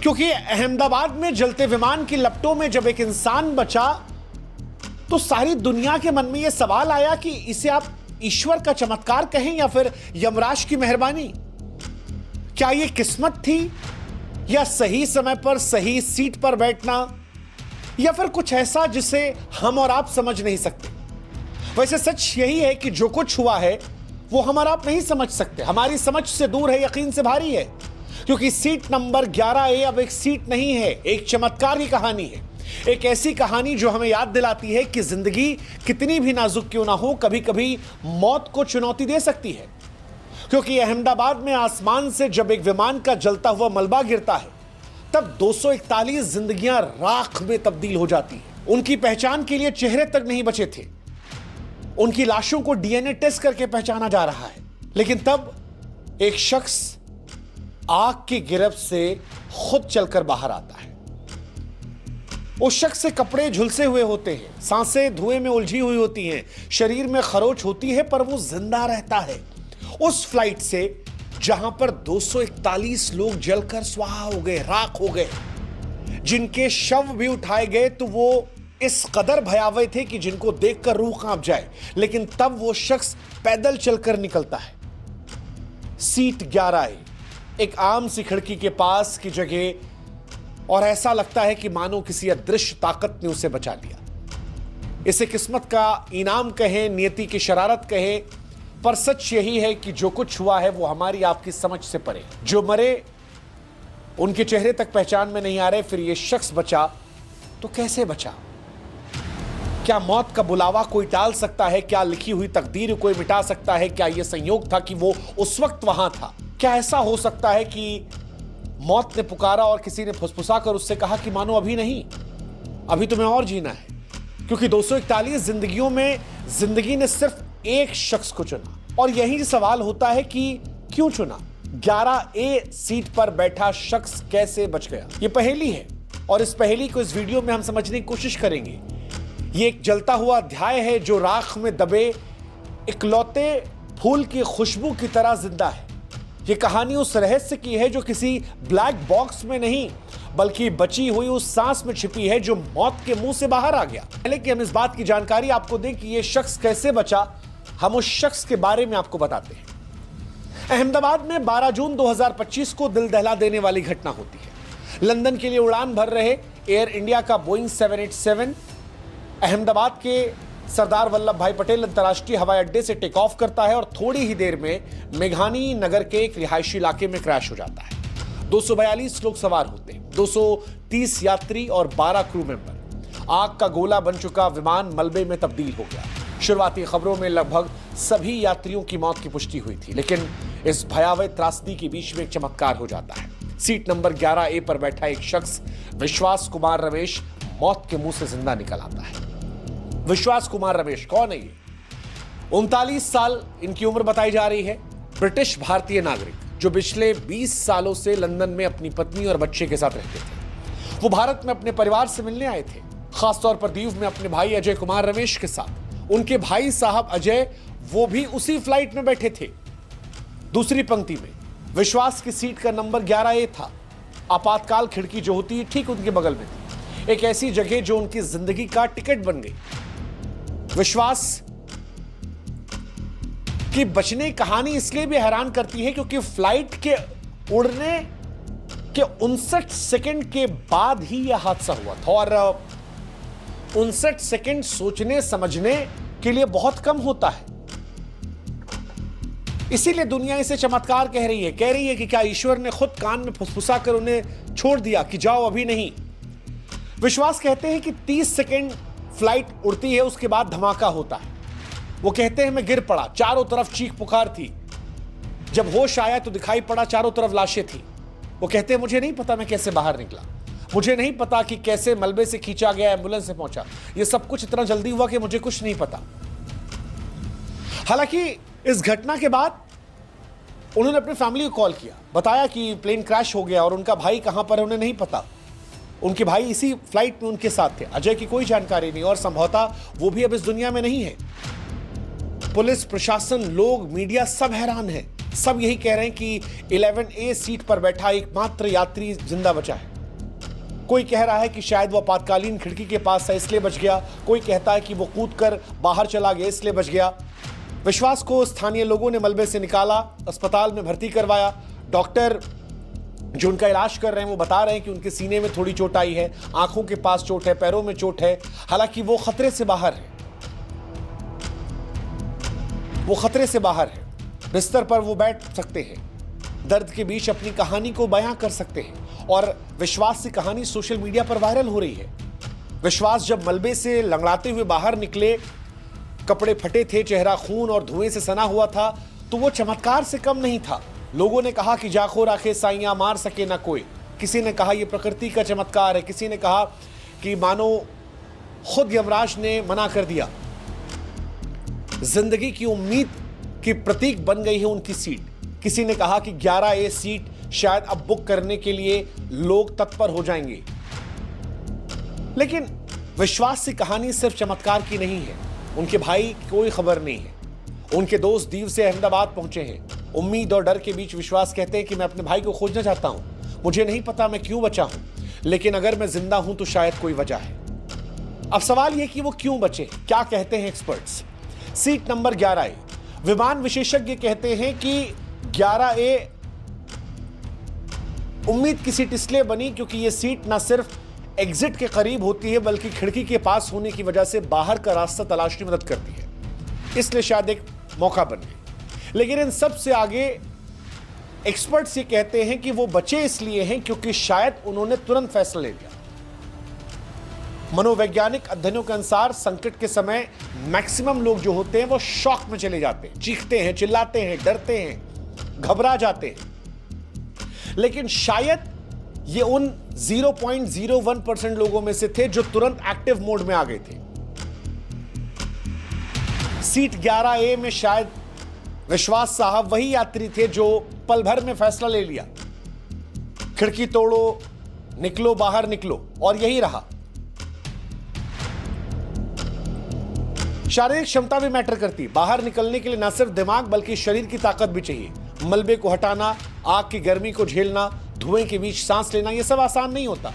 क्योंकि अहमदाबाद में जलते विमान की लपटों में जब एक इंसान बचा तो सारी दुनिया के मन में यह सवाल आया कि इसे आप ईश्वर का चमत्कार कहें या फिर यमराज की मेहरबानी। क्या यह किस्मत थी या सही समय पर सही सीट पर बैठना या फिर कुछ ऐसा जिसे हम और आप समझ नहीं सकते। वैसे सच यही है कि जो कुछ हुआ है वो हम और आप नहीं समझ सकते, हमारी समझ से दूर है, यकीन से भारी है। क्योंकि सीट नंबर 11A अब एक सीट नहीं है, एक चमत्कार की कहानी है। एक ऐसी कहानी जो हमें याद दिलाती है कि जिंदगी कितनी भी नाजुक क्यों ना हो, कभी कभी मौत को चुनौती दे सकती है। क्योंकि अहमदाबाद में आसमान से जब एक विमान का जलता हुआ मलबा गिरता है तब 241 जिंदगियां राख में तब्दील हो जाती हैं। उनकी पहचान के लिए चेहरे तक नहीं बचे थे, उनकी लाशों को डीएनए टेस्ट करके पहचाना जा रहा है। लेकिन तब एक शख्स आग की गिरफ्त से खुद चलकर बाहर आता है। उस शख्स से कपड़े झुलसे हुए होते हैं, सांसें धुएं में उलझी हुई होती हैं, शरीर में खरोच होती है, पर वो जिंदा रहता है। उस फ्लाइट से जहां पर 241 लोग जलकर स्वाहा हो गए, राख हो गए, जिनके शव भी उठाए गए तो वो इस कदर भयावह थे कि जिनको देखकर रूह कांप जाए। लेकिन तब वो शख्स पैदल चलकर निकलता है। सीट 11A एक आम सी खिड़की के पास की जगह, और ऐसा लगता है कि मानो किसी अदृश्य ताकत ने उसे बचा लिया। इसे किस्मत का इनाम कहें, नियति की शरारत कहें, पर सच यही है कि जो कुछ हुआ है वो हमारी आपकी समझ से परे। जो मरे उनके चेहरे तक पहचान में नहीं आ रहे, फिर ये शख्स बचा तो कैसे बचा? क्या मौत का बुलावा कोई टाल सकता है? क्या लिखी हुई तकदीर कोई मिटा सकता है? क्या यह संयोग था कि वो उस वक्त वहां था? क्या ऐसा हो सकता है कि मौत ने पुकारा और किसी ने फुसफुसा कर उससे कहा कि मानो अभी नहीं, अभी तुम्हें और जीना है? क्योंकि 241 जिंदगियों में जिंदगी ने सिर्फ एक शख्स को चुना। और यही सवाल होता है कि क्यों चुना? 11A सीट पर बैठा शख्स कैसे बच गया? यह पहेली है, और इस पहेली को इस वीडियो में हम समझने की कोशिश करेंगे। ये एक जलता हुआ अध्याय है जो राख में दबे इकलौते फूल की खुशबू की तरह जिंदा है। ये कहानी उस रहस्य की है जो किसी ब्लैक बॉक्स में नहीं बल्कि बची हुई उस सांस में छिपी है जो मौत के मुंह से बाहर आ गया। पहले कि हम इस बात की जानकारी आपको दें कि ये शख्स कैसे बचा, हम उस शख्स के बारे में आपको बताते हैं। अहमदाबाद में 12 जून 2025 को दिल दहला देने वाली घटना होती है। लंदन के लिए उड़ान भर रहे एयर इंडिया का बोइंग 787 अहमदाबाद के सरदार वल्लभ भाई पटेल अंतर्राष्ट्रीय हवाई अड्डे से टेक ऑफ करता है और थोड़ी ही देर में मेघानी नगर के एक रिहायशी इलाके में क्रैश हो जाता है। 242 लोग सवार होते हैं, 230 यात्री और 12 क्रू मेंबर। आग का गोला बन चुका विमान मलबे में तब्दील हो गया। शुरुआती खबरों में लगभग सभी यात्रियों की मौत की पुष्टि हुई थी, लेकिन इस भयावह त्रासदी के बीच में एक चमत्कार हो जाता है। सीट नंबर 11A पर बैठा एक शख्स, विश्वास कुमार रमेश, मौत के मुंह से जिंदा निकल आता है। विश्वास कुमार रमेश कौन है ये? 39 साल इनकी उम्र बताई जा रही है। ब्रिटिश भारतीय नागरिक जो पिछले 20 सालों से लंदन में अपनी पत्नी और बच्चे के साथ रहते थे। वो भारत में अपने परिवार से मिलने आए थे, खासतौर पर दीव में अपने भाई अजय कुमार रमेश के साथ। उनके भाई साहब अजय वो भी उसी फ्लाइट में बैठे थे। दूसरी पंक्ति में विश्वास की सीट का नंबर 11A था। आपातकाल खिड़की जो होती है ठीक उनके बगल में थी, एक ऐसी जगह जो उनकी जिंदगी का टिकट बन गई। विश्वास की बचने कहानी इसलिए भी हैरान करती है क्योंकि फ्लाइट के उड़ने के 59 सेकंड के बाद ही यह हादसा हुआ था, और 59 सेकंड सोचने समझने के लिए बहुत कम होता है। इसीलिए दुनिया इसे चमत्कार कह रही है कि क्या ईश्वर ने खुद कान में फुसफुसा कर उन्हें छोड़ दिया कि जाओ अभी नहीं। विश्वास कहते हैं कि 30 सेकंड फ्लाइट उड़ती है, उसके बाद धमाका होता है। वो कहते हैं मैं गिर पड़ा, चारों तरफ चीख पुकार थी। जब होश आया तो दिखाई पड़ा चारों तरफ लाशें थी। वो कहते हैं मुझे नहीं पता मैं कैसे बाहर निकला, मुझे नहीं पता कि कैसे मलबे से खींचा गया एम्बुलेंस से पहुंचा। ये सब कुछ इतना जल्दी हुआ कि मुझे कुछ नहीं पता। हालांकि इस घटना के बाद उन्होंने अपनी फैमिली को कॉल किया, बताया कि प्लेन क्रैश हो गया और उनका भाई कहां पर है उन्हें नहीं पता। उनके भाई इसी फ्लाइट में उनके साथ थे। अजय की कोई जानकारी नहीं और संभवतः वो भी अब इस दुनिया में नहीं है। पुलिस, प्रशासन, लोग, मीडिया सब हैरान है। सब यही कह रहे हैं कि 11A सीट पर बैठा एकमात्र यात्री जिंदा बचा है। कोई कह रहा है कि शायद वो आपातकालीन खिड़की के पास था इसलिए बच गया, कोई कहता है कि वो कूदकर बाहर चला गया इसलिए बच गया। विश्वास को स्थानीय लोगों ने मलबे से निकाला, अस्पताल में भर्ती करवाया। डॉक्टर जो उनका इलाज कर रहे हैं वो बता रहे हैं कि उनके सीने में थोड़ी चोट आई है, आंखों के पास चोट है, पैरों में चोट है। हालांकि वो खतरे से बाहर है, वो खतरे से बाहर है। बिस्तर पर वो बैठ सकते हैं, दर्द के बीच अपनी कहानी को बयां कर सकते हैं। और विश्वास की कहानी सोशल मीडिया पर वायरल हो रही है। विश्वास जब मलबे से लंगड़ाते हुए बाहर निकले, कपड़े फटे थे, चेहरा खून और धुएं से सना हुआ था, तो वो चमत्कार से कम नहीं था। लोगों ने कहा कि जाखो राखे साइयां, मार सके ना कोई। किसी ने कहा यह प्रकृति का चमत्कार है, किसी ने कहा कि मानो खुद यमराज ने मना कर दिया। जिंदगी की उम्मीद की प्रतीक बन गई है उनकी सीट। किसी ने कहा कि 11A सीट शायद अब बुक करने के लिए लोग तत्पर हो जाएंगे। लेकिन विश्वास की कहानी सिर्फ चमत्कार की नहीं है। उनके भाई की कोई खबर नहीं है। उनके दोस्त दीव से अहमदाबाद पहुंचे हैं। उम्मीद और डर के बीच विश्वास कहते हैं कि मैं अपने भाई को खोजना चाहता हूं। मुझे नहीं पता मैं क्यों बचा हूं, लेकिन अगर मैं जिंदा हूं तो शायद कोई वजह है। अब सवाल यह कि वो क्यों बचे, क्या कहते हैं एक्सपर्ट्स। Seat number 11A। विमान विशेषज्ञ कहते हैं कि 11A उम्मीद की सीट इसलिए बनी क्योंकि यह सीट न सिर्फ एग्जिट के करीब होती है बल्कि खिड़की के पास होने की वजह से बाहर का रास्ता तलाशने में मदद करती है, इसलिए शायद एक मौका बन गई। लेकिन इन सब से आगे एक्सपर्ट्स ये कहते हैं कि वो बचे इसलिए हैं क्योंकि शायद उन्होंने तुरंत फैसला ले लिया। मनोवैज्ञानिक अध्ययनों के अनुसार संकट के समय मैक्सिमम लोग जो होते हैं वो शॉक में चले जाते हैं, चीखते हैं, चिल्लाते हैं, डरते हैं, घबरा जाते हैं। लेकिन शायद ये उन 0.01% लोगों में से थे जो तुरंत एक्टिव मोड में आ गए थे। सीट 11A में शायद विश्वास साहब वही यात्री थे जो पल भर में फैसला ले लिया, खिड़की तोड़ो, निकलो, बाहर निकलो, और यही रहा। शारीरिक क्षमता भी मैटर करती। बाहर निकलने के लिए न सिर्फ दिमाग बल्कि शरीर की ताकत भी चाहिए। मलबे को हटाना, आग की गर्मी को झेलना, धुएं के बीच सांस लेना, यह सब आसान नहीं होता।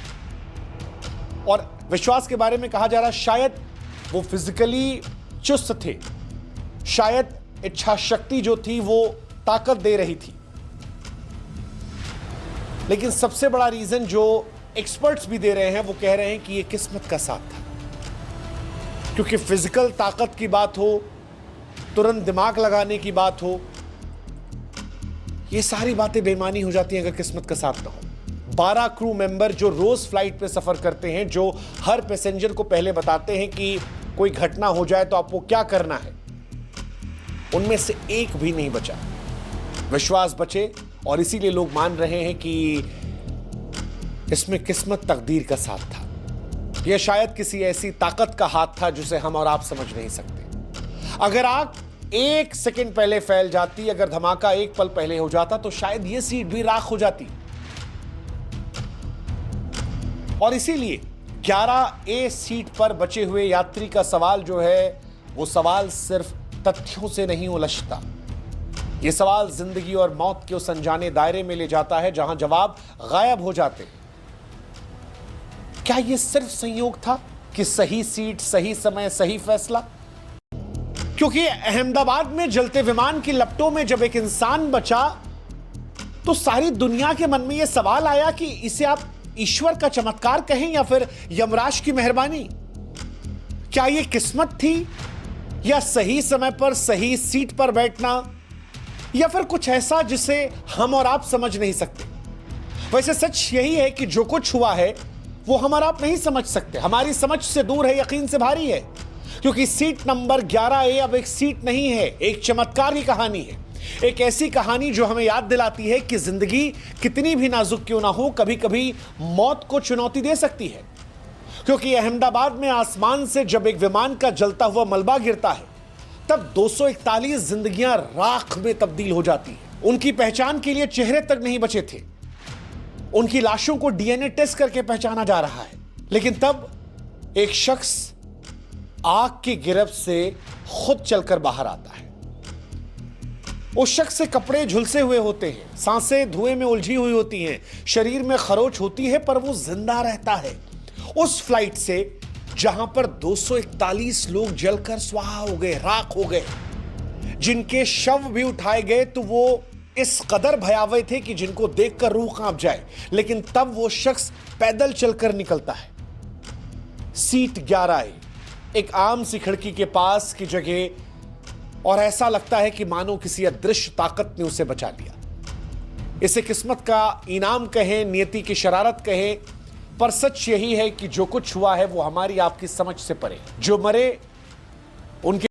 और विश्वास के बारे में कहा जा रहा शायद वो फिजिकली चुस्त थे, शायद इच्छा शक्ति जो थी वो ताकत दे रही थी। लेकिन सबसे बड़ा रीजन जो एक्सपर्ट्स भी दे रहे हैं वो कह रहे हैं कि यह किस्मत का साथ था। क्योंकि फिजिकल ताकत की बात हो, तुरंत दिमाग लगाने की बात हो, ये सारी बातें बेईमानी हो जाती हैं अगर किस्मत का साथ ना हो। 12 क्रू मेंबर जो रोज फ्लाइट पे सफर करते हैं, जो हर पैसेंजर को पहले बताते हैं कि कोई घटना हो जाए तो आपको क्या करना है, उनमें से एक भी नहीं बचा। विश्वास बचे और इसीलिए लोग मान रहे हैं कि इसमें किस्मत, तकदीर का साथ था। यह शायद किसी ऐसी ताकत का हाथ था जिसे हम और आप समझ नहीं सकते। अगर आग 1 सेकंड पहले फैल जाती, अगर धमाका 1 पल पहले हो जाता तो शायद यह सीट भी राख हो जाती। और इसीलिए 11A सीट पर बचे हुए यात्री का सवाल जो है वो सवाल सिर्फ तथ्यों से नहीं उलझता। यह सवाल जिंदगी और मौत के उस अनजाने दायरे में ले जाता है जहां जवाब गायब हो जाते हैं। क्या यह सिर्फ संयोग था कि सही सीट, सही समय, सही फैसला? क्योंकि अहमदाबाद में जलते विमान की लपटों में जब एक इंसान बचा तो सारी दुनिया के मन में यह सवाल आया कि इसे आप ईश्वर का चमत्कार कहें या फिर यमराज की मेहरबानी। क्या यह किस्मत थी या सही समय पर सही सीट पर बैठना, या फिर कुछ ऐसा जिसे हम और आप समझ नहीं सकते? वैसे सच यही है कि जो कुछ हुआ है वो हम और आप नहीं समझ सकते, हमारी समझ से दूर है, यकीन से भारी है। क्योंकि सीट नंबर 11A अब एक सीट नहीं है, एक चमत्कार की कहानी है। एक ऐसी कहानी जो हमें याद दिलाती है कि जिंदगी कितनी भी नाजुक क्यों ना हो, कभी कभी मौत को चुनौती दे सकती है। क्योंकि अहमदाबाद में आसमान से जब एक विमान का जलता हुआ मलबा गिरता है तब 241 जिंदगियां राख में तब्दील हो जाती हैं। उनकी पहचान के लिए चेहरे तक नहीं बचे थे। उनकी लाशों को DNA टेस्ट करके पहचाना जा रहा है। लेकिन तब एक शख्स आग की गिरफ्त से खुद चलकर बाहर आता है। उस शख्स से कपड़े झुलसे हुए होते हैं, सांसें धुएं में उलझी हुई होती हैं, शरीर में खरोच होती है, पर वो जिंदा रहता है। उस फ्लाइट से जहां पर 241 लोग जलकर स्वाहा हो गए, राख हो गए, जिनके शव भी उठाए गए तो वो इस कदर भयावह थे कि जिनको देखकर रूह कांप जाए, लेकिन तब वो शख्स पैदल चलकर निकलता है। सीट 11 एक आम सी खिड़की के पास की जगह, और ऐसा लगता है कि मानो किसी अदृश्य ताकत ने उसे बचा लिया। इसे किस्मत का इनाम कहें, नियति की शरारत कहें, पर सच यही है कि जो कुछ हुआ है वो हमारी आपकी समझ से परे। जो मरे उनके